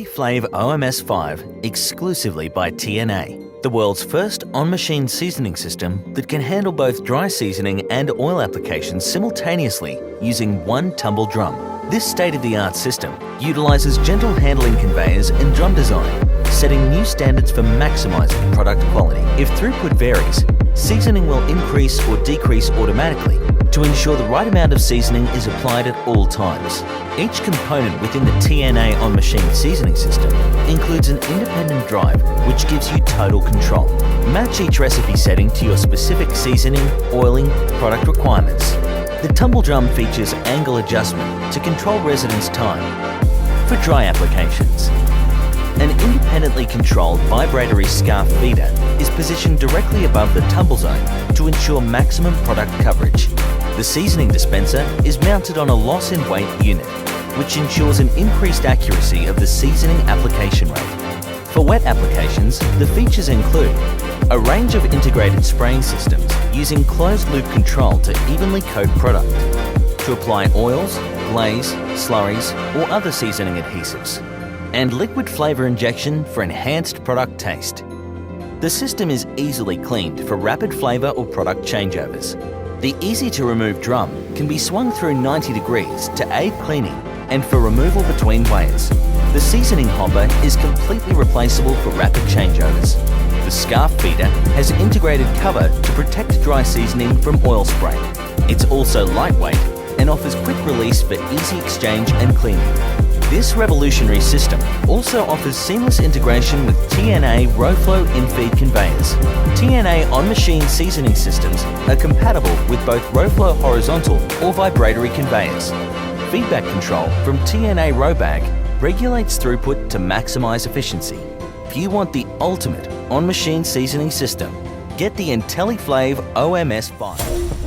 intelli flav OMS 5 exclusively by TNA, the world's first on-machine seasoning system that can handle both dry seasoning and oil applications simultaneously using one tumble drum. This state-of-the-art system utilises gentle handling conveyors and drum design, setting new standards for maximising product quality. If throughput varies, seasoning will increase or decrease automatically to ensure the right amount of seasoning is applied at all times. Each component within the TNA on-machine seasoning system includes an independent drive which gives you total control. Match each recipe setting to your specific seasoning, oiling, product requirements. The tumble drum features angle adjustment to control residence time. For dry applications, an independently controlled vibratory scarf feeder is positioned directly above the tumble zone to ensure maximum product coverage. The seasoning dispenser is mounted on a loss in weight unit, which ensures an increased accuracy of the seasoning application rate. For wet applications, the features include a range of integrated spraying systems using closed-loop control to evenly coat product, to apply oils, glaze, slurries, or other seasoning adhesives, and liquid flavour injection for enhanced product taste. The system is easily cleaned for rapid flavour or product changeovers. The easy-to-remove drum can be swung through 90 degrees to aid cleaning and for removal between weighers. The seasoning hopper is completely replaceable for rapid changeovers. The scarf feeder has an integrated cover to protect dry seasoning from oil spray. It's also lightweight and offers quick release for easy exchange and cleaning. This revolutionary system also offers seamless integration with TNA RowFlow infeed conveyors. TNA on-machine seasoning systems are compatible with both RowFlow horizontal or vibratory conveyors. Feedback control from TNA RowBag regulates throughput to maximise efficiency. If you want the ultimate on-machine seasoning system, get the intelli flav OMS 5.